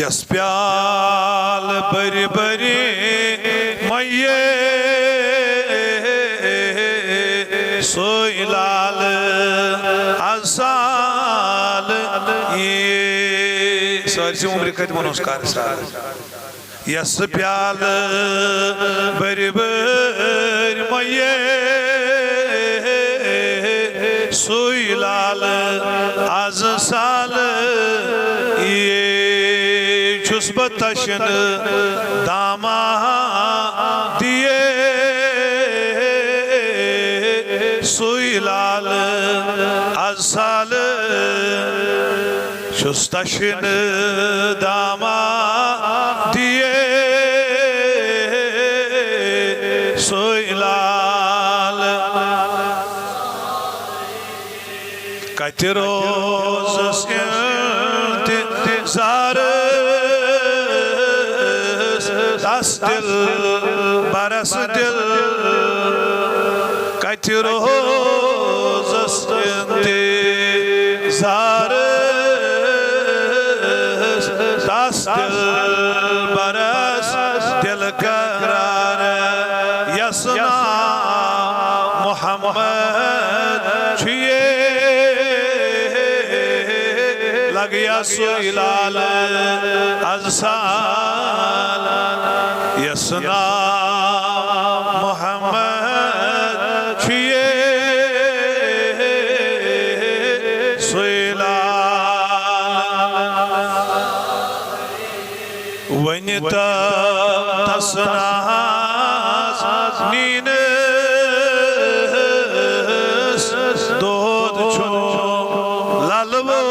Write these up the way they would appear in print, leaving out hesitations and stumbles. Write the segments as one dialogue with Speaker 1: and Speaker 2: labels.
Speaker 1: yes प्याल बरी बरी मैये सोई लाल असाल ये सारी उम्र खत्म नमस्कार यस प्याल बरी बरी मैये सोई लाल असाल ये बतशन दामा दिए सुई लाल असाल शुस्तशन दामा दिए सुई लाल कत रोज इंतजार दिल बरस दिल कत रोज़स इंतज़ार दस दिल बरस दिल करार यसना मोहम्मद छुए लग या सोई लाल अज़साल यसना मोहम्मद छुए सोई लाल वनि तसनास नीनस दोद छो ललवो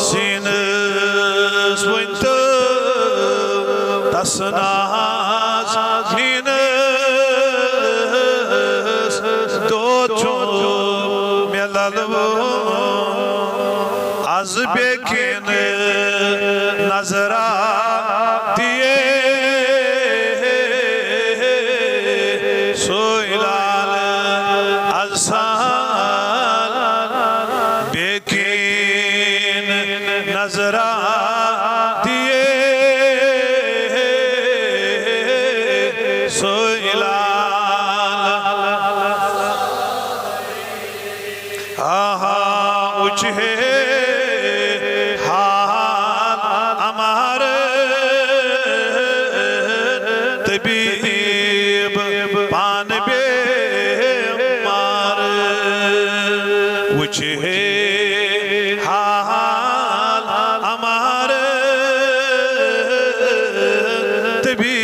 Speaker 1: सीनस वनि तसनास नीनस दोद छो मे ललवो az bekin nazara diye soylal azsal bekin nazara diye soylal aha uçhe हाल हमारे तभी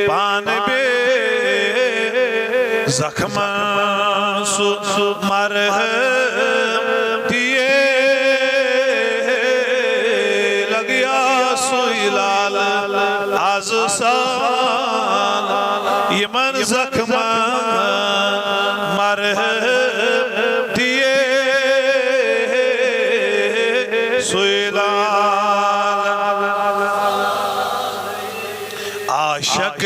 Speaker 1: पान बे जख्म मरहम दिए लग या सोई लाल अज़साल यमन जख्म मरहम आशक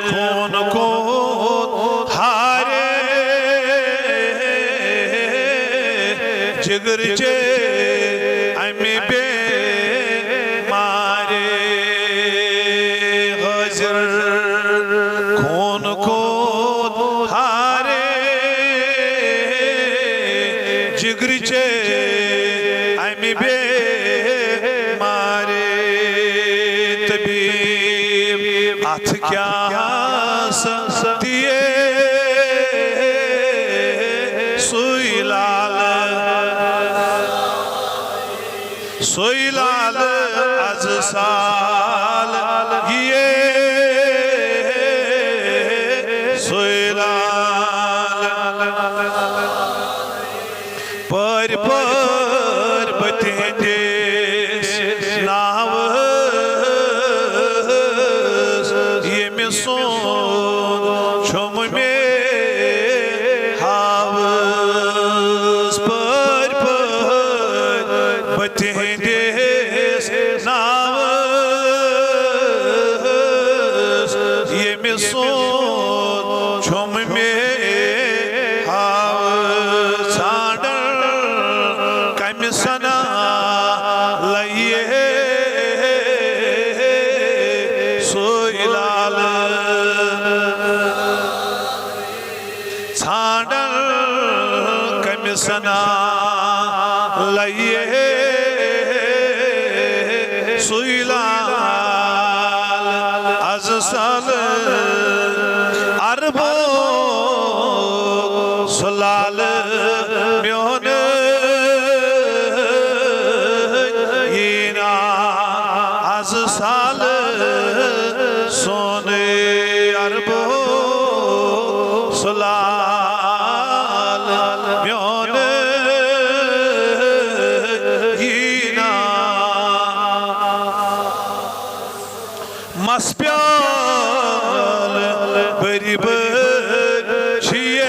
Speaker 1: खून को हारे जिगर चे अमी बे मारे हजर खून को हारे जिगर चे अमी बे मारे तभी अथ क्या दिए सोई लाल अज़साल ये सोई लाल पर बतेंगे नाव छुम में हावस पर बतेंगे नावस ये मिसोन छुम में हावस साडर कमिसना लय साल अरबो सुलाल म्योन यीना आज साल सोने अरबो सुलाल म्योन यीना मस्प्याल बरी बचिए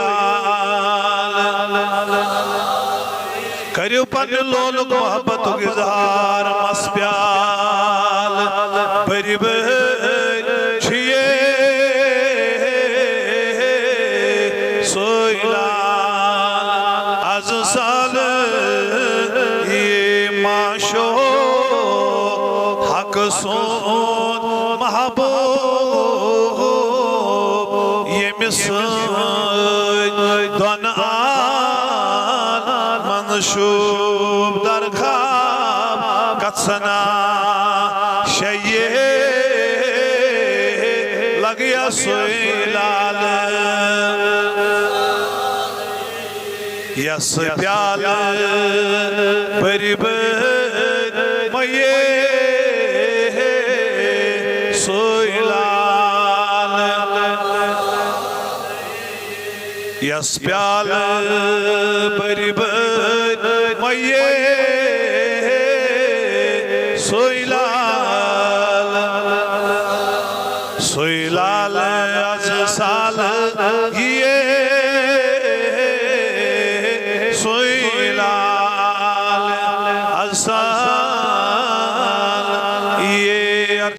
Speaker 1: सोइलाल करियो पन लोल मोहब्बत गुजार मस्प्याल बरी बचिए सोइलाल आज साल माशो हक सोन महबूब यमिस दोन आन मंशूब दरखाब कत्सना शये लगिया सोइलाल यस प्याल बरी मये सोइलाल यस प्याल बरी मये सोइलाल